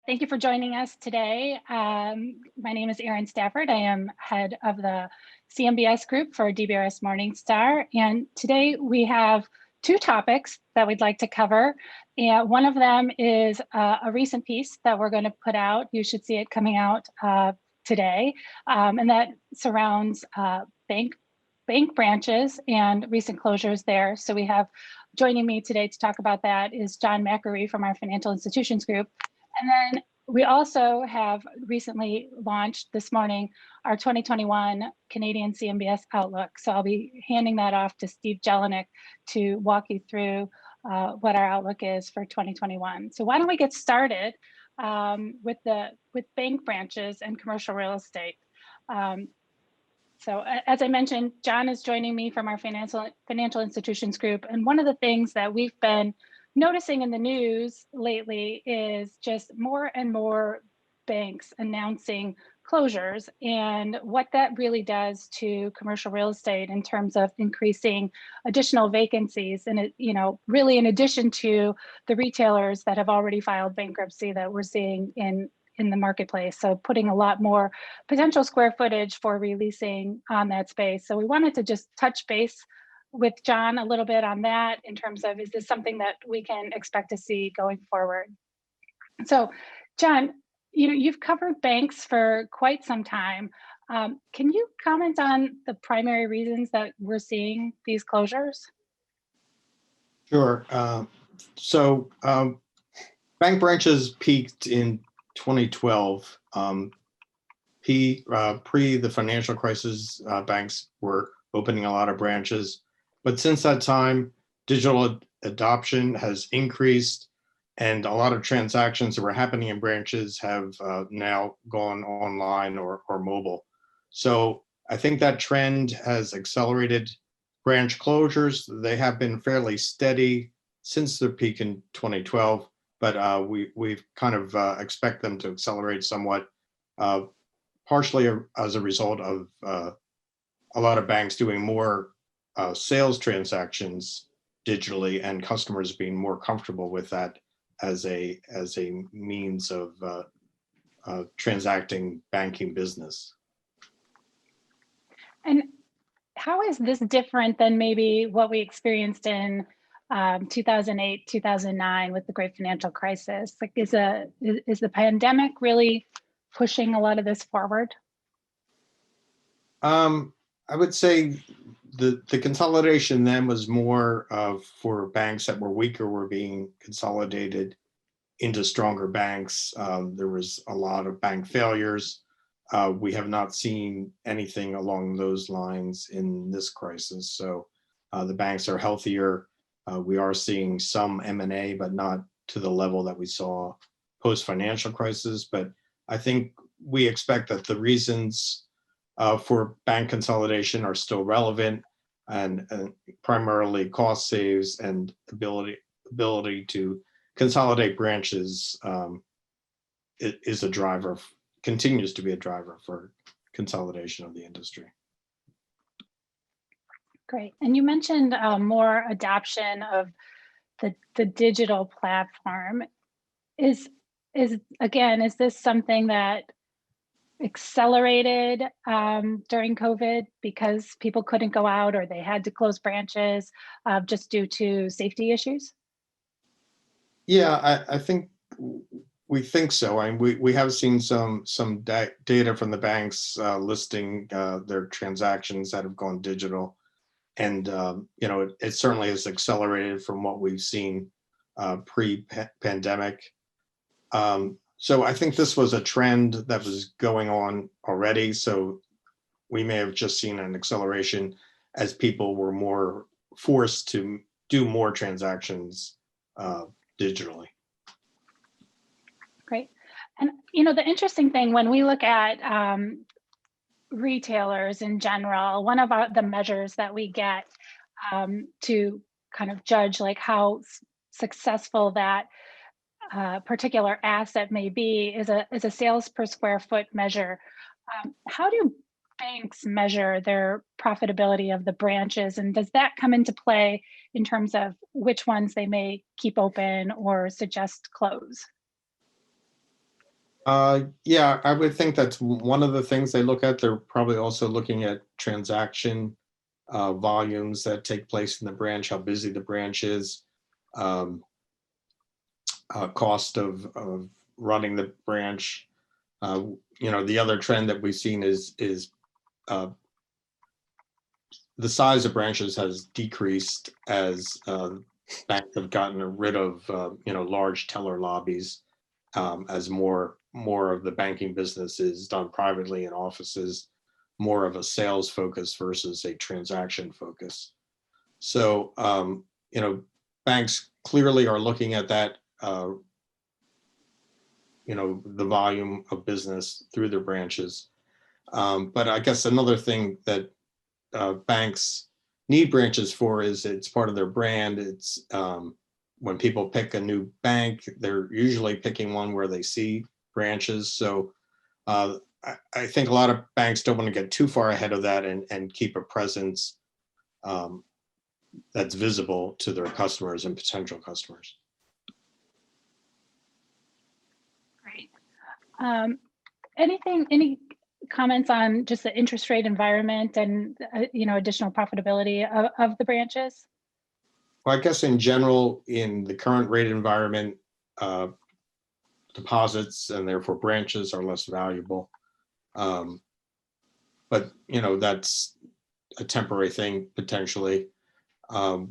Thank you for joining us today. My name is Erin Stafford. I am head of the CMBS group for DBRS Morningstar. And today we have two topics that we'd like to cover. And one of them is a recent piece that we're going to put out. You should see it coming out today. And that surrounds bank branches and recent closures there. So we have joining me today to talk about that is John McAree from our Financial Institutions Group. And then we also have recently launched this morning our 2021 Canadian CMBS Outlook. So I'll be handing that off to Steve Jelinek to walk you through what our outlook is for 2021. So why don't we get started with bank branches and commercial real estate. So as I mentioned, John is joining me from our Financial Institutions Group. And one of the things that we've been noticing in the news lately is just more and more banks announcing closures and what that really does to commercial real estate in terms of increasing additional vacancies. And it, really in addition to the retailers that have already filed bankruptcy that we're seeing in the marketplace. So putting a lot more potential square footage for releasing on that space. So we wanted to just touch base with John a little bit on that in terms of, is this something that we can expect to see going forward? So John, you've covered banks for quite some time. Can you comment on the primary reasons that we're seeing these closures? Sure. Bank branches peaked in 2012. Pre the financial crisis, banks were opening a lot of branches. But since that time, digital adoption has increased, and a lot of transactions that were happening in branches have now gone online or mobile. So I think that trend has accelerated branch closures. They have been fairly steady since their peak in 2012, but we've kind of expect them to accelerate somewhat, partially as a result of a lot of banks doing more sales transactions digitally and customers being more comfortable with that as a means of transacting banking business. And how is this different than maybe what we experienced in 2008, 2009 with the Great Financial Crisis? Like, is the pandemic really pushing a lot of this forward? I would say the consolidation then was more for banks that were weaker were being consolidated into stronger banks. There was a lot of bank failures. We have not seen anything along those lines in this crisis. So the banks are healthier. We are seeing some M&A, but not to the level that we saw post-financial crisis. But I think we expect that the reasons for bank consolidation are still relevant, and primarily cost saves and ability to consolidate branches is a driver, continues to be a driver for consolidation of the industry. Great. And you mentioned more adoption of the digital platform. Is this something that accelerated during COVID because people couldn't go out or they had to close branches just due to safety issues? Yeah, I think we think so. I mean, we have seen some data from the banks listing their transactions that have gone digital, and it certainly has accelerated from what we've seen pre-pandemic. So I think this was a trend that was going on already. So we may have just seen an acceleration as people were more forced to do more transactions digitally. Great. And the interesting thing when we look at retailers in general, one of the measures that we get to kind of judge like how successful that particular asset may be is a sales per square foot measure. How do banks measure their profitability of the branches, and does that come into play in terms of which ones they may keep open or suggest close? Yeah, I would think that's one of the things they look at. They're probably also looking at transaction volumes that take place in the branch, how busy the branch is, um, cost of running the branch. The other trend that we've seen is uh, the size of branches has decreased as banks have gotten rid of large teller lobbies, as more of the banking business is done privately in offices, more of a sales focus versus a transaction focus. So banks clearly are looking at that, the volume of business through their branches. But I guess another thing that banks need branches for is it's part of their brand. It's when people pick a new bank, they're usually picking one where they see branches. So I think a lot of banks don't want to get too far ahead of that and keep a presence that's visible to their customers and potential customers. Great. Any comments on just the interest rate environment and additional profitability of the branches? Well, I guess in general, in the current rate environment, deposits and therefore branches are less valuable. But that's a temporary thing potentially.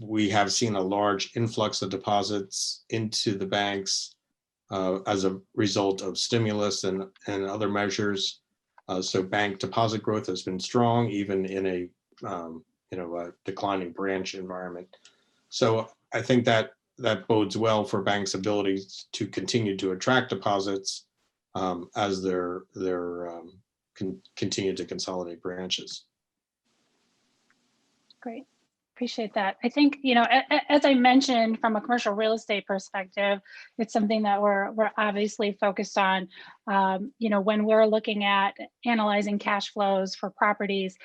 We have seen a large influx of deposits into the banks as a result of stimulus and other measures. So bank deposit growth has been strong, even in a a declining branch environment. So I think that bodes well for banks' ability to continue to attract deposits as they're continue to consolidate branches. Great. Appreciate that. I think, as I mentioned, from a commercial real estate perspective, it's something that we're obviously focused on. When we're looking at analyzing cash flows for properties,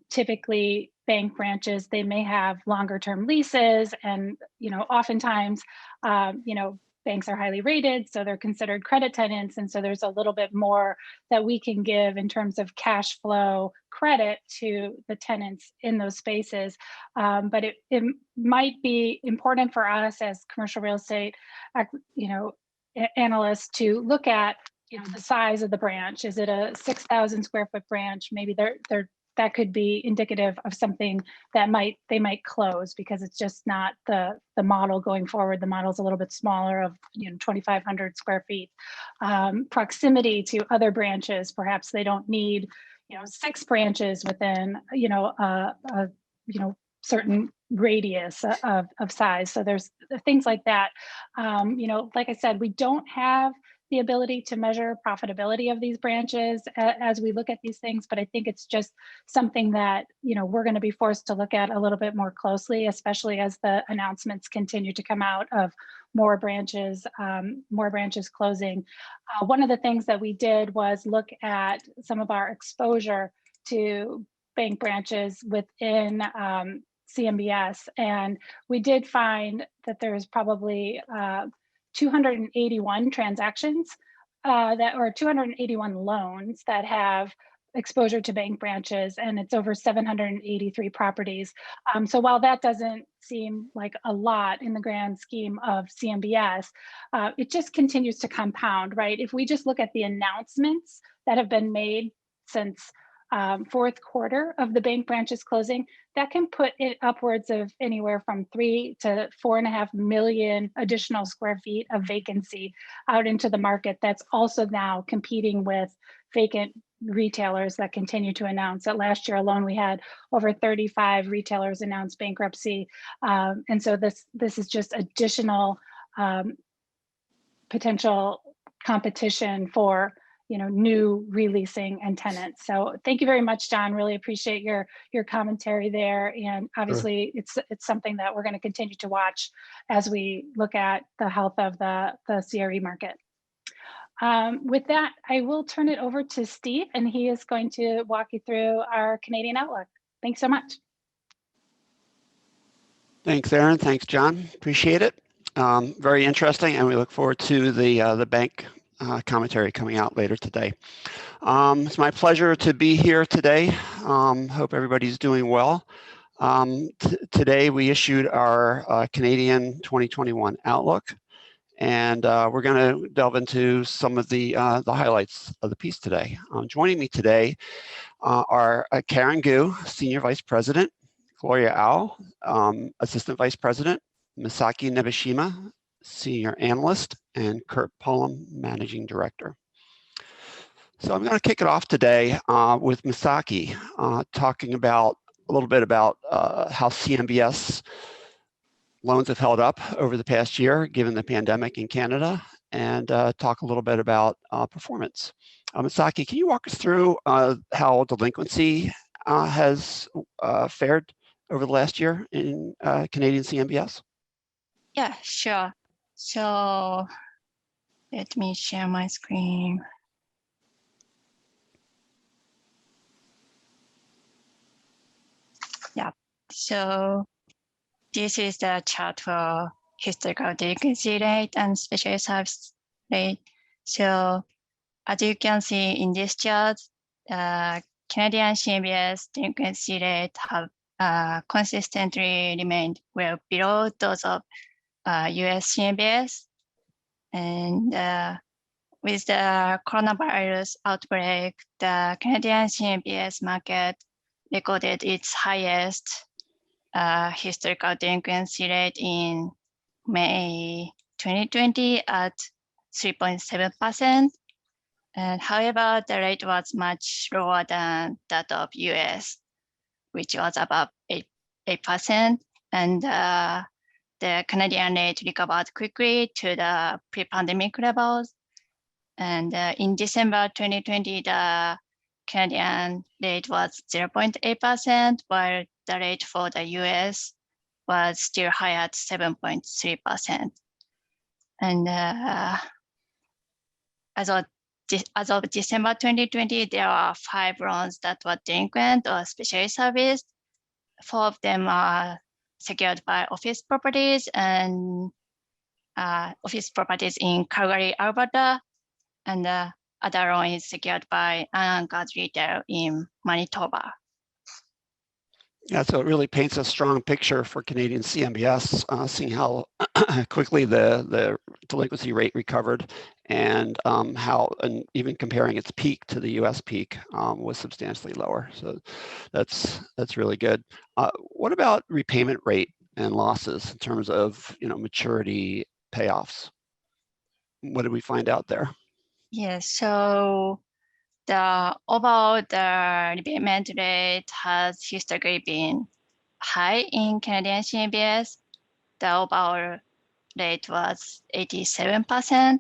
typically bank branches, they may have longer term leases, and oftentimes, banks are highly rated, so they're considered credit tenants, and so there's a little bit more that we can give in terms of cash flow credit to the tenants in those spaces. But it might be important for us as commercial real estate, analysts to look at the size of the branch. Is it a 6,000 square foot branch? Maybe that could be indicative of something that they might close because it's just not the model going forward. The model is a little bit smaller of 2,500 square feet. Proximity to other branches, perhaps they don't need 6 branches within a certain radius of size. So there's things like that. Like I said, we don't have the ability to measure profitability of these branches as we look at these things, but I think it's just something that we're going to be forced to look at a little bit more closely, especially as the announcements continue to come out of more branches closing. One of the things that we did was look at some of our exposure to bank branches within CMBS, and we did find that there's probably 281 transactions or 281 loans that have exposure to bank branches, and it's over 783 properties. So while that doesn't seem like a lot in the grand scheme of CMBS, it just continues to compound, right? If we just look at the announcements that have been made since fourth quarter of the bank branches closing, that can put it upwards of anywhere from 3 to 4.5 million additional square feet of vacancy out into the market. That's also now competing with vacant retailers that continue to announce. That last year alone, we had over 35 retailers announce bankruptcy. And so this is just additional potential competition for new releasing and tenants. So thank you very much, John. Really appreciate your commentary there. And obviously it's something that we're going to continue to watch as we look at the health of the CRE market. With that, I will turn it over to Steve, and he is going to walk you through our Canadian outlook. Thanks so much. Thanks, Erin. Thanks, John. Appreciate it. Very interesting, and we look forward to the bank commentary coming out later today. It's my pleasure to be here today. Hope everybody's doing well. Today we issued our Canadian 2021 Outlook, and we're going to delve into some of the highlights of the piece today. Joining me today are Karen Gu, Senior Vice President, Gloria Ao, Assistant Vice President, Misaki Nebeshima, Senior Analyst, and Kurt Pullum, Managing Director. So I'm going to kick it off today with Misaki, talking about a little bit about how CMBS loans have held up over the past year, given the pandemic in Canada, and talk a little bit about performance. Misaki, can you walk us through how delinquency has fared over the last year in Canadian CMBS? Yeah, sure. So let me share my screen. Yeah, so this is the chart for historical delinquency rate and special service rate. So as you can see in this chart, Canadian CMBS delinquency rate have consistently remained well below those of US CMBS. And with the coronavirus outbreak, the Canadian CMBS market recorded its highest historical delinquency rate in May 2020 at 3.7%. And however, the rate was much lower than that of US, which was above 8%. And the Canadian rate recovered quickly to the pre-pandemic levels. And in December 2020, the Canadian rate was 0.8%, while the rate for the US was still high at 7.3%. And as of December 2020, there are 5 loans that were delinquent or specially serviced. 4 of them are secured by office properties and office properties in Calgary, Alberta, and the other loan is secured by unanchored retail in Manitoba. Yeah, so it really paints a strong picture for Canadian CMBS, seeing how quickly the delinquency rate recovered, and how, and even comparing its peak to the US peak, was substantially lower. So that's really good. What about repayment rate and losses in terms of maturity payoffs? What did we find out there? Yes, so the overall the repayment rate has historically been high in Canadian CMBS. The overall rate was 87%.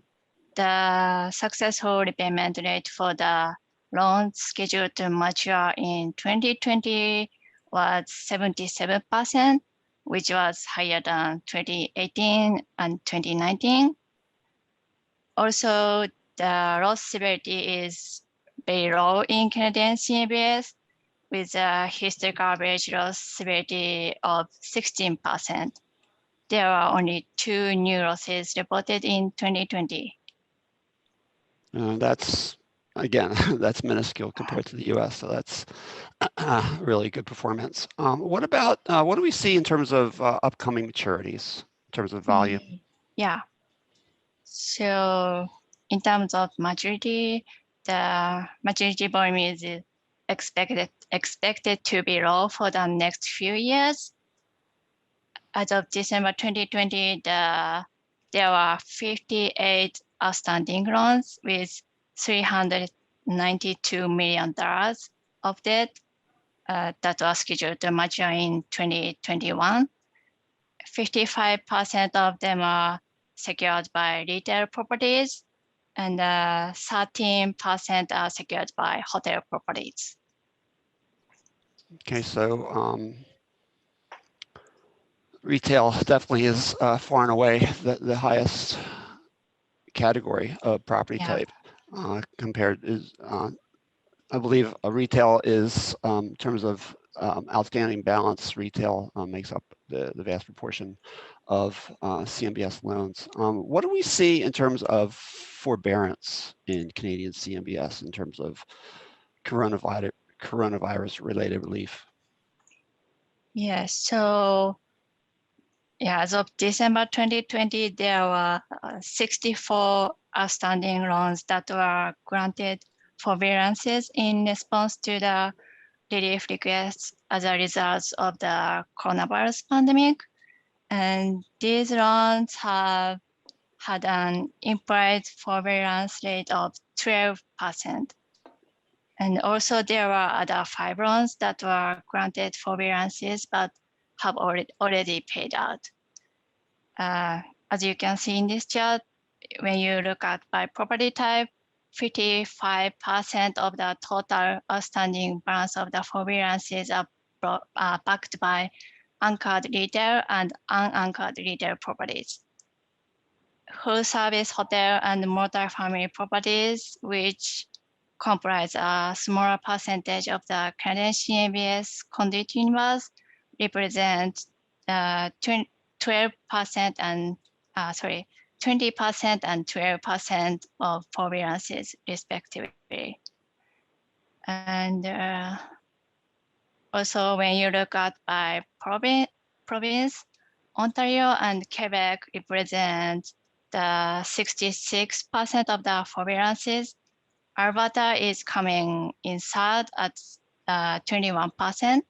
The successful repayment rate for the loans scheduled to mature in 2020 was 77%, which was higher than 2018 and 2019. Also, the loss severity is very low in Canadian CMBS, with a historical average loss severity of 16%. There are only 2 new losses reported in 2020. That's, again, that's minuscule compared to the US, so that's really good performance. What about, what do we see in terms of upcoming maturities, in terms of volume? Yeah. So in terms of maturity, the maturity volume is expected to be low for the next few years. As of December 2020, there were 58 outstanding loans with $392 million of debt that was scheduled to mature in 2021. 55% of them are secured by retail properties, and 13% are secured by hotel properties. Okay, so retail definitely is far and away the highest category of property type. Compared is, I believe a retail is, in terms of outstanding balance, retail makes up the vast proportion of CMBS loans. What do we see in terms of forbearance in Canadian CMBS in terms of coronavirus related relief? Yes, so yeah, as of December 2020, there were 64 outstanding loans that were granted forbearances in response to the relief requests as a result of the coronavirus pandemic. And these loans have had an implied forbearance rate of 12%. And also there were other 5 loans that were granted forbearances but have already paid out. As you can see in this chart, when you look at by property type, 55% of the total outstanding balance of the forbearances are backed by anchored retail and unanchored retail properties. Full service hotel and multifamily properties, which comprise a smaller percentage of the Canadian CMBS conduit universe, represent 12% and 20% and 12% of forbearances respectively. And also when you look at by province, Ontario and Quebec represent the 66% of the forbearances. Alberta is coming in third at 21%.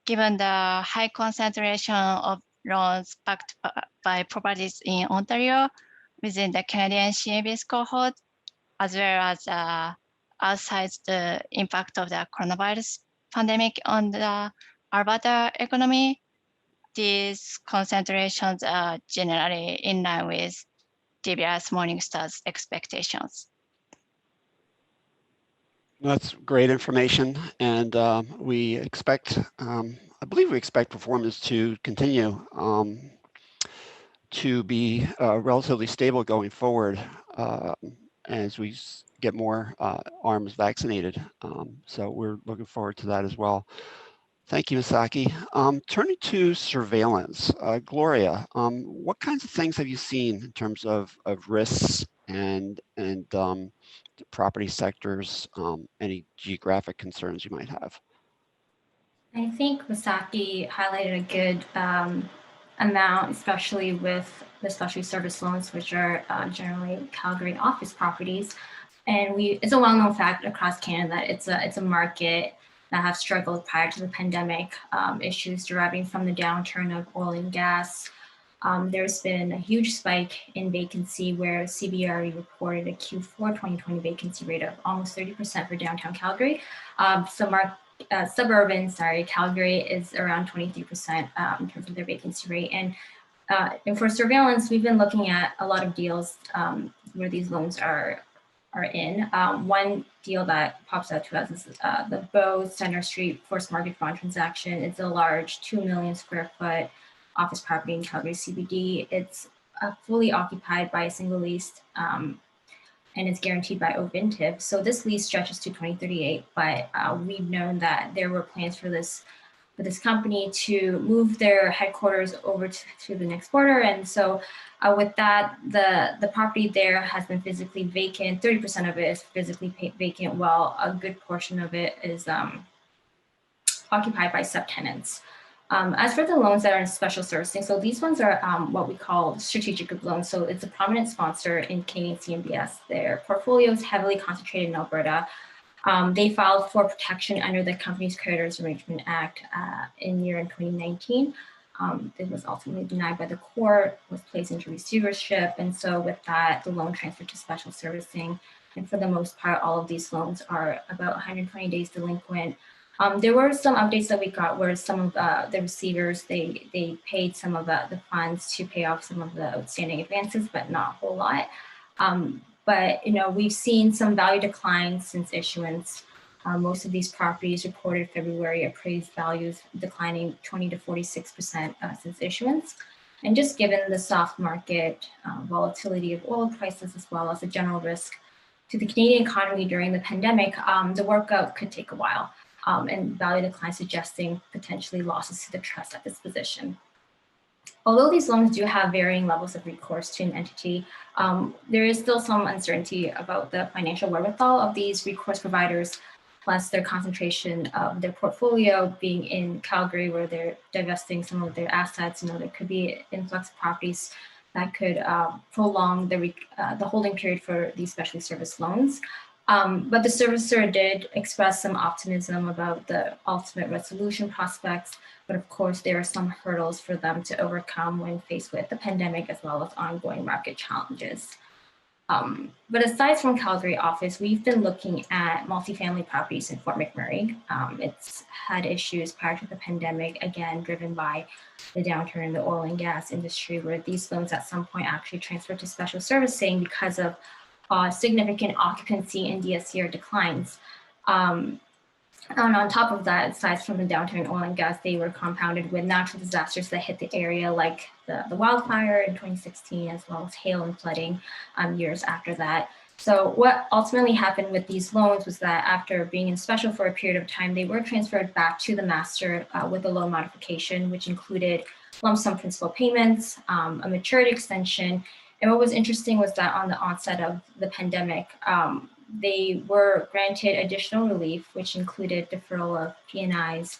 Given the high concentration of loans backed by properties in Ontario within the Canadian CMBS cohort, as well as outside the impact of the coronavirus pandemic on the Alberta economy, these concentrations are generally in line with DBRS Morningstar's expectations. That's great information, and we expect, I believe we expect performance to continue to be relatively stable going forward as we get more arms vaccinated. So we're looking forward to that as well. Thank you, Misaki. Turning to surveillance, Gloria, what kinds of things have you seen in terms of risks and property sectors, any geographic concerns you might have? I think Misaki highlighted a good amount, especially with the specialty service loans, which are generally Calgary office properties. And it's a well-known fact across Canada that it's a market that have struggled prior to the pandemic, issues deriving from the downturn of oil and gas. There's been a huge spike in vacancy where CBRE reported a Q4 2020 vacancy rate of almost 30% for downtown Calgary. Suburban Calgary is around 23% in terms of their vacancy rate. And for surveillance, we've been looking at a lot of deals where these loans are in. One deal that pops out to us is the Bow Center Street Forced Mortgage Bond transaction. It's a large 2 million square foot office property in Calgary CBD. It's fully occupied by a single lease and it's guaranteed by Ovintiv. So this lease stretches to 2038, but we've known that there were plans for this company to move their headquarters over to the next quarter. And so with that, the property there has been physically vacant. 30% of it is physically vacant, while a good portion of it is occupied by subtenants. As for the loans that are in special servicing, so these ones are what we call strategic group loans. So it's a prominent sponsor in Canadian CMBS. Their portfolio is heavily concentrated in Alberta. They filed for protection under the Companies Creditors Arrangement Act in 2019. It was ultimately denied by the court, was placed into receivership. And so with that, the loan transferred to special servicing. And for the most part, all of these loans are about 120 days delinquent. There were some updates that we got where some of the receivers, they paid some of the funds to pay off some of the outstanding advances, but not a whole lot. But we've seen some value declines since issuance. Most of these properties reported February appraised values declining 20 to 46% since issuance. And just given the soft market volatility of oil prices, as well as the general risk to the Canadian economy during the pandemic, the workout could take a while. And value decline suggesting potentially losses to the trust at this position. Although these loans do have varying levels of recourse to an entity, there is still some uncertainty about the financial wherewithal of these recourse providers, plus their concentration of their portfolio being in Calgary, where they're divesting some of their assets. There could be an influx of properties that could prolong the holding period for these specially serviced loans. But the servicer did express some optimism about the ultimate resolution prospects. But of course, there are some hurdles for them to overcome when faced with the pandemic, as well as ongoing market challenges. But aside from Calgary office, we've been looking at multifamily properties in Fort McMurray. It's had issues prior to the pandemic, again, driven by the downturn in the oil and gas industry, where these loans at some point actually transferred to special servicing because of significant occupancy and DSCR declines. And on top of that, aside from the downturn in oil and gas, they were compounded with natural disasters that hit the area, like the wildfire in 2016, as well as hail and flooding years after that. So what ultimately happened with these loans was that after being in special for a period of time, they were transferred back to the master with a loan modification, which included lump sum principal payments, a maturity extension. And what was interesting was that on the onset of the pandemic, they were granted additional relief, which included deferral of P&Is,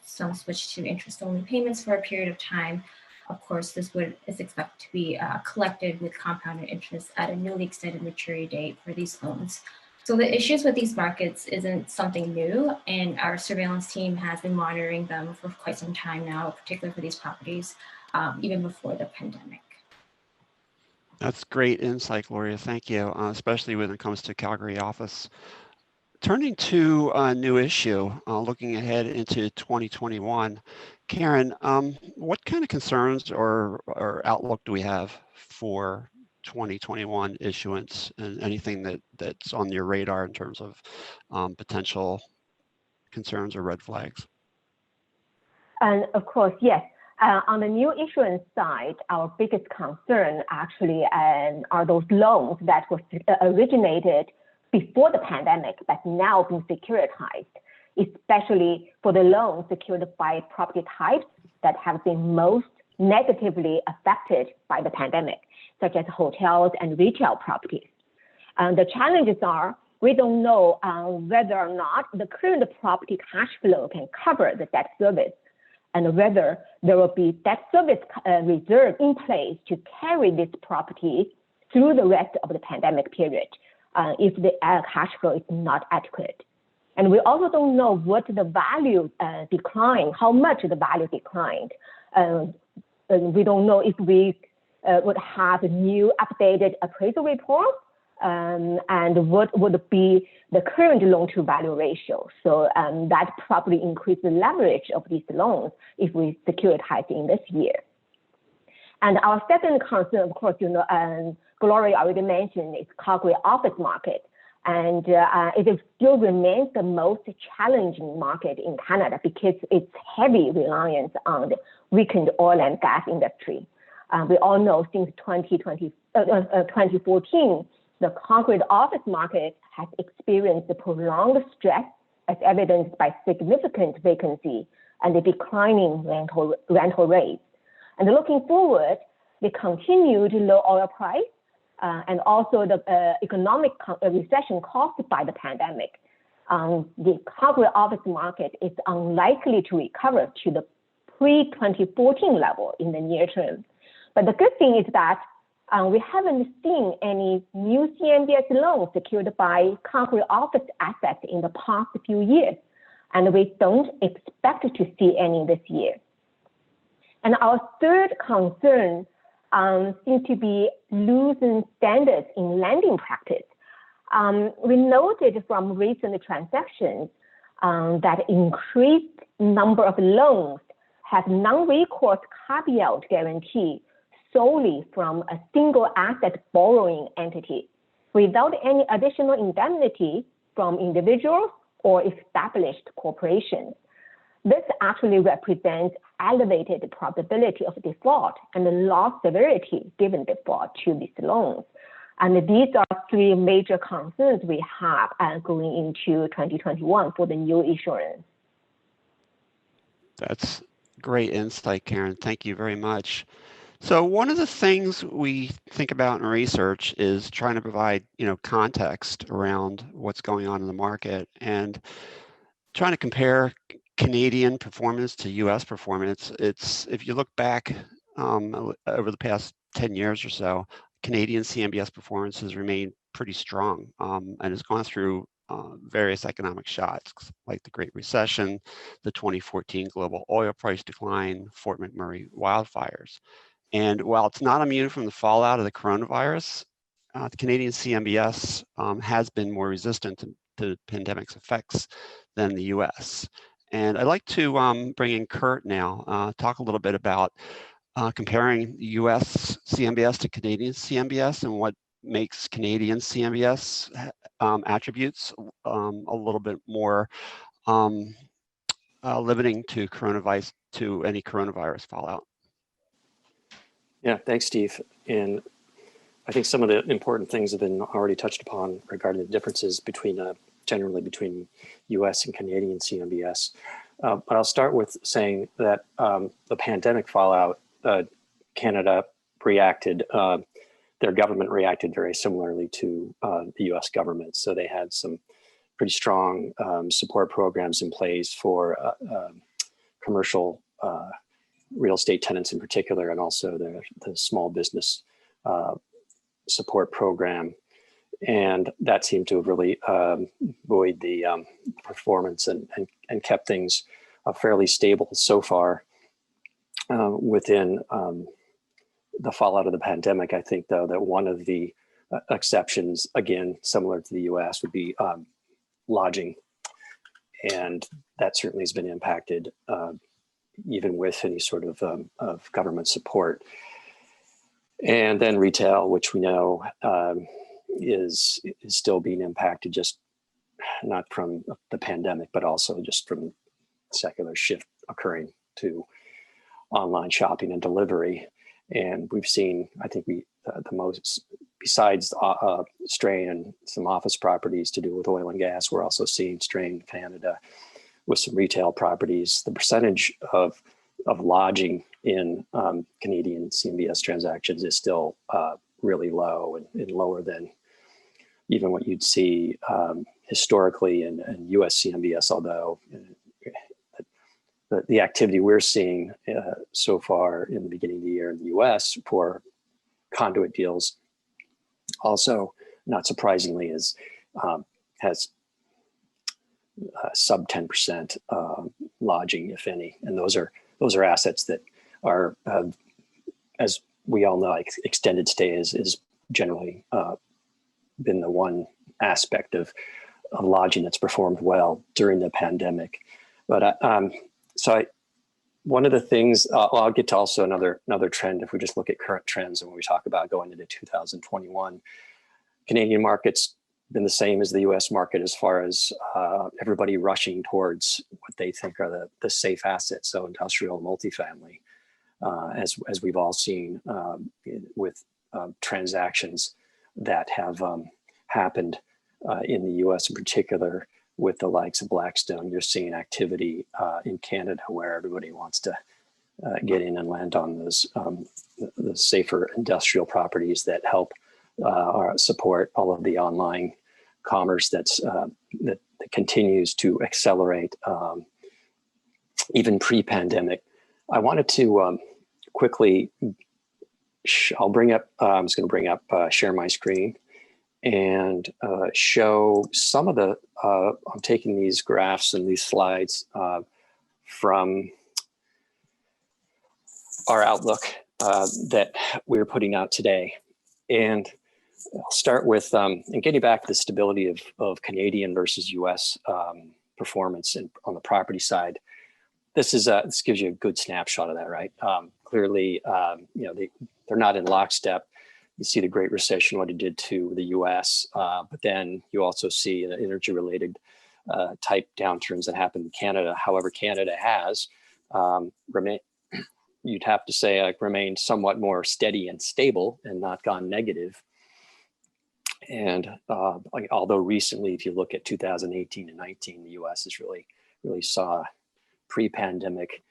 some switched to interest-only payments for a period of time. Of course, this is expected to be collected with compounded interest at a newly extended maturity date for these loans. So the issues with these markets isn't something new, and our surveillance team has been monitoring them for quite some time now, particularly for these properties, even before the pandemic. That's great insight, Gloria. Thank you, especially when it comes to Calgary office. Turning to a new issue, looking ahead into 2021, Karen, what kind of concerns or outlook do we have for 2021 issuance, and anything that's on your radar in terms of potential concerns or red flags? And of course, yes. On the new issuance side, our biggest concern actually are those loans that were originated before the pandemic, but now being securitized, especially for the loans secured by property types that have been most negatively affected by the pandemic, such as hotels and retail properties. The challenges are, we don't know whether or not the current property cash flow can cover the debt service, and whether there will be debt service reserve in place to carry this property through the rest of the pandemic period if the cash flow is not adequate. And we also don't know what the value declined, how much the value declined. We don't know if we would have a new updated appraisal report, and what would be the current loan-to-value ratio. So that probably increases the leverage of these loans if we securitize in this year. And our second concern, of course, Gloria already mentioned, is Calgary office market. And it still remains the most challenging market in Canada because it's heavy reliance on the weakened oil and gas industry. We all know since 2014, the concrete office market has experienced prolonged stress, as evidenced by significant vacancy and the declining rental rates. And looking forward, the continued low oil price and also the economic recession caused by the pandemic, the Calgary office market is unlikely to recover to the pre-2014 level in the near term. But the good thing is that we haven't seen any new CMBS loans secured by Calgary office assets in the past few years, and we don't expect to see any this year. And our third concern seems to be loosened standards in lending practice. We noted from recent transactions that increased number of loans have non-recourse carry-out guarantee solely from a single asset borrowing entity without any additional indemnity from individuals or established corporations. This actually represents elevated probability of default and loss severity given default to these loans. And these are three major concerns we have going into 2021 for the new issuance. Great insight, Karen. Thank you very much. So one of the things we think about in research is trying to provide, context around what's going on in the market and trying to compare Canadian performance to U.S. performance. It's, if you look back over the past 10 years or so, Canadian CMBS performance has remained pretty strong and has gone through various economic shocks like the Great Recession, the 2014 global oil price decline, Fort McMurray wildfires. And while it's not immune from the fallout of the coronavirus, the Canadian CMBS has been more resistant to the pandemic's effects than the US. And I'd like to bring in Kurt now, talk a little bit about comparing US CMBS to Canadian CMBS and what makes Canadian CMBS attributes a little bit more limiting to any coronavirus fallout. Yeah, thanks, Steve. And I think some of the important things have been already touched upon regarding the differences between generally between US and Canadian CMBS. But I'll start with saying that the pandemic fallout, Canada reacted, their government reacted very similarly to the US government. So they had some pretty strong support programs in place for commercial real estate tenants in particular, and also the small business support program. And that seemed to have really buoyed the performance and kept things fairly stable so far within the fallout of the pandemic. I think, though, that one of the exceptions, again, similar to the US, would be lodging. And that certainly has been impacted even with any sort of government support. And then retail, which we know is still being impacted, just not from the pandemic, but also just from secular shift occurring to online shopping and delivery. And we've seen, I think the most, besides strain in some office properties to do with oil and gas, we're also seeing strain in Canada with some retail properties. The percentage of lodging in Canadian CMBS transactions is still really low and lower than even what you'd see historically in US CMBS, although the activity we're seeing so far in the beginning of the year in the US for conduit deals also, not surprisingly, has sub 10% lodging, if any. And those are assets that are, as we all know, extended stay is generally been the one aspect of lodging that's performed well during the pandemic. But one of the things, I'll get to also another trend. If we just look at current trends and when we talk about going into 2021, Canadian market's been the same as the US market as far as everybody rushing towards what they think are the safe assets, so industrial multifamily, as we've all seen with transactions that have happened in the US in particular with the likes of Blackstone. You're seeing activity in Canada where everybody wants to get in and land on those the safer industrial properties that help support all of the online commerce that continues to accelerate even pre-pandemic. I wanted to quickly, I'm just going to bring up share my screen and show some of the, I'm taking these graphs and these slides from our outlook that we're putting out today. And I'll start with, and getting back to the stability of Canadian versus US performance on the property side. This gives you a good snapshot of that, right? Clearly, they're not in lockstep. You see the Great Recession, what it did to the US, but then you also see the energy-related type downturns that happened in Canada. However, Canada has you'd have to say remained somewhat more steady and stable and not gone negative. And although recently, if you look at 2018 and 19, the US has really saw pre-pandemic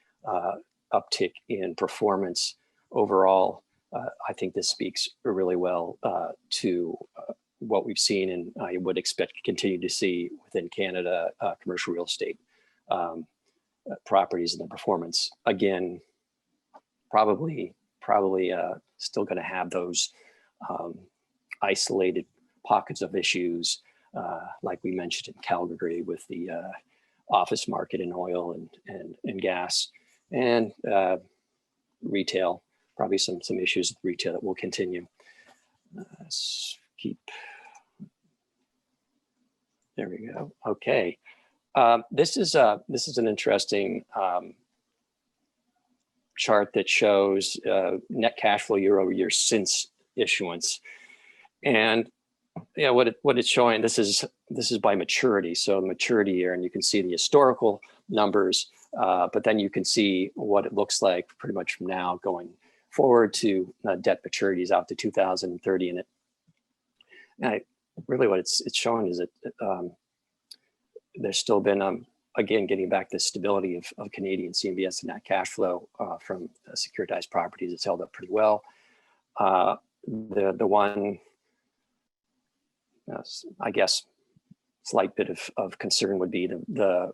uptick in performance overall, I think this speaks really well to what we've seen, and I would expect to continue to see within Canada commercial real estate properties and the performance. Again, probably still going to have those isolated pockets of issues, like we mentioned in Calgary with the office market in oil and gas, and retail. Probably some issues with retail that will continue. Let's keep. There we go. Okay, this is an interesting chart that shows net cash flow year over year since issuance, and what it's showing. This is by maturity, so maturity year, and you can see the historical numbers, but then you can see what it looks like pretty much from now going forward to debt maturities out to 2030, and really what it's showing is that there's still been again, getting back the stability of Canadian CMBS and that cash flow from securitized properties. It's held up pretty well. The one, I guess, slight bit of concern would be the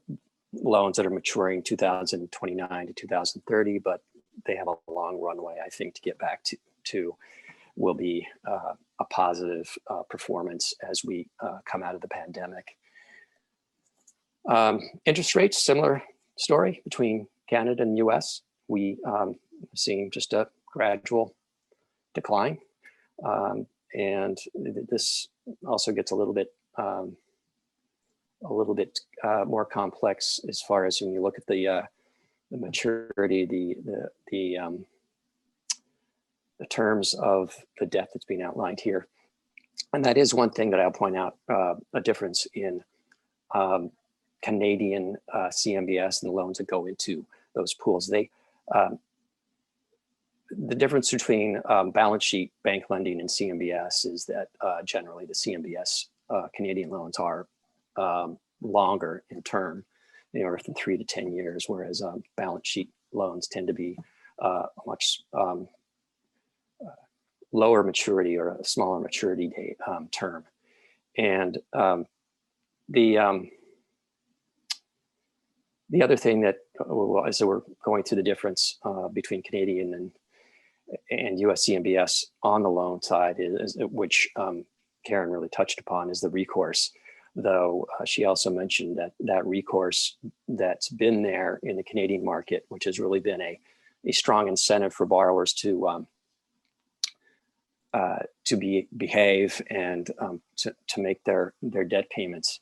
loans that are maturing 2029 to 2030, but they have a long runway, I think, to get back to will be a positive performance as we come out of the pandemic. Interest rates, similar story between Canada and US. We seeing just a gradual decline. And this also gets a little bit more complex as far as when you look at the maturity, the terms of the debt that's being outlined here. And that is one thing that I'll point out, a difference in Canadian CMBS and the loans that go into those pools. The difference between balance sheet bank lending and CMBS is that generally the CMBS Canadian loans are longer in term, anywhere from 3 to 10 years, whereas balance sheet loans tend to be much lower maturity or a smaller maturity date term. And the other thing that, as we're going through the difference between Canadian and US CMBS on the loan side, is which Karen really touched upon, is the recourse. Though she also mentioned that recourse that's been there in the Canadian market, which has really been a strong incentive for borrowers to behave and to make their debt payments,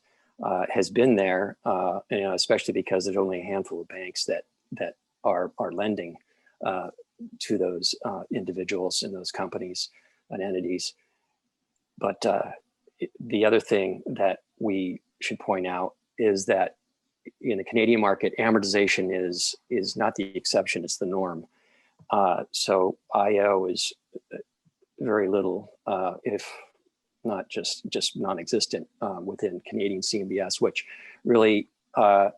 has been there, especially because there's only a handful of banks that are lending to those individuals and those companies and entities. But the other thing that we should point out is that in the Canadian market, amortization is not the exception, it's the norm. So IO is very little, if not just non-existent within Canadian CMBS, which really, I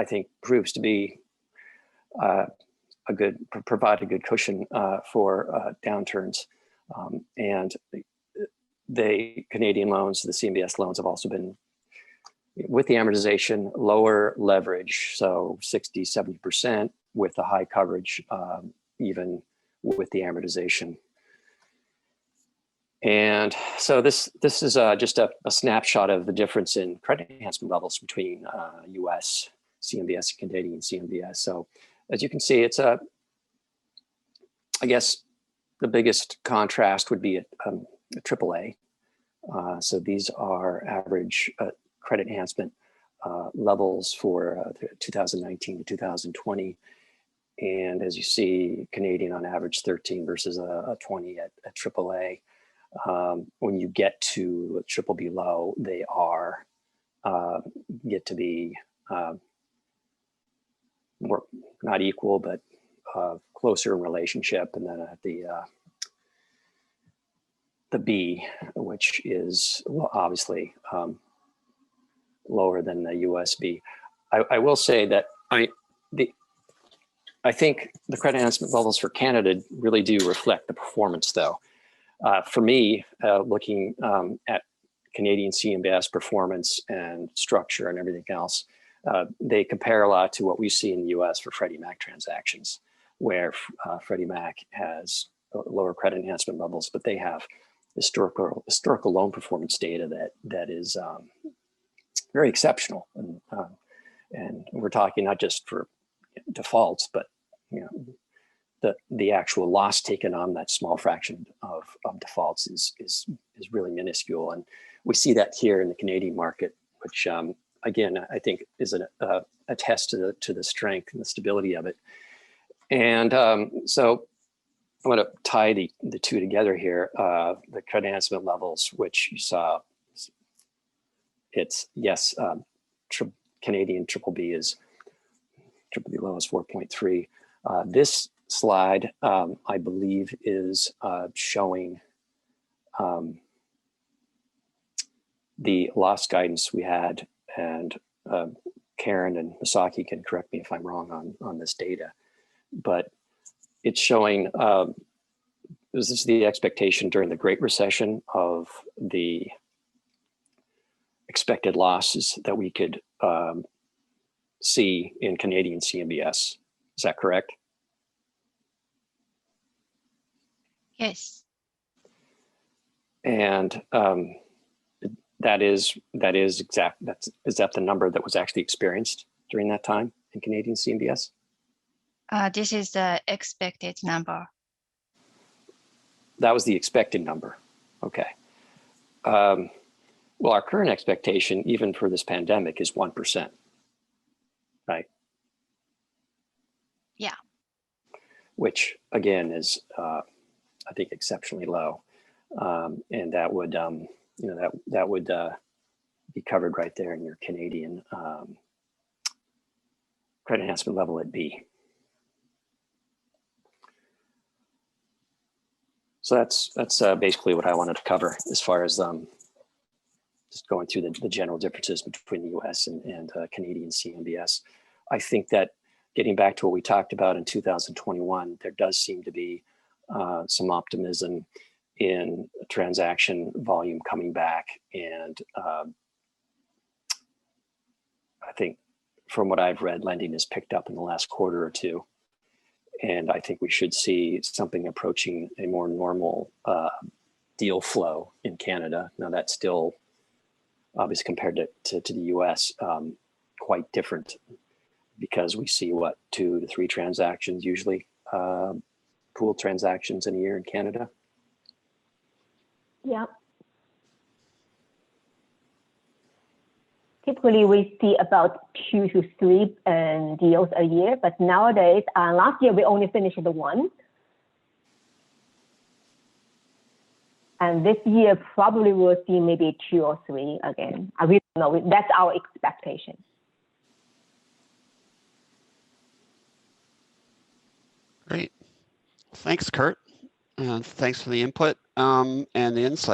think, proves to be provide a good cushion for downturns. And the Canadian loans, the CMBS loans, have also been, with the amortization, lower leverage, so 60, 70% with the high coverage, even with the amortization. And so this is just a snapshot of the difference in credit enhancement levels between US CMBS and Canadian CMBS. So as you can see, it's I guess the biggest contrast would be a AAA. So these are average credit enhancement levels for 2019 to 2020. And as you see, Canadian on average 13 versus a 20 at AAA. When you get to triple B low, they are get to be more, not equal, but closer in relationship. And then at the B, which is obviously lower than the USB. I will say that I think the credit enhancement levels for Canada really do reflect the performance, though. For me, looking at Canadian CMBS performance and structure and everything else, they compare a lot to what we see in the US for Freddie Mac transactions, where Freddie Mac has lower credit enhancement levels, but they have historical loan performance data that is very exceptional. And we're talking not just for defaults, but the actual loss taken on that small fraction of defaults is really minuscule. And we see that here in the Canadian market, which again, I think is a test to the strength and the stability of it. And so I'm going to tie the two together here. The credit enhancement levels, which you saw, it's yes, Canadian BBB low is 4.3. This slide, I believe, is showing the loss guidance we had, and Karen and Misaki can correct me if I'm wrong on this data, but it's showing this is the expectation during the Great Recession of the expected losses that we could see in Canadian CMBS. Is that correct? Yes. And is that the number that was actually experienced during that time in Canadian CMBS? This is the expected number. That was the expected number. Okay. Well, our current expectation, even for this pandemic, is 1%, right? Yeah. Which again is, I think, exceptionally low, and that would, that would be covered right there in your Canadian credit enhancement level at B. So that's basically what I wanted to cover as far as just going through the general differences between the US and Canadian CMBS. I think that getting back to what we talked about in 2021, there does seem to be some optimism in transaction volume coming back. And I think from what I've read, lending has picked up in the last quarter or two. And I think we should see something approaching a more normal deal flow in Canada. Now that's still, obviously compared to the US, quite different, because we see 2 to 3 transactions usually, pool transactions in a year in Canada. Yeah. Typically, we see about 2 to 3 deals a year, but nowadays, last year we only finished the 1. And this year, probably we'll see maybe 2 or 3 again. I really don't know. That's our expectation. Great. Thanks, Kurt. And thanks for the input and the insight.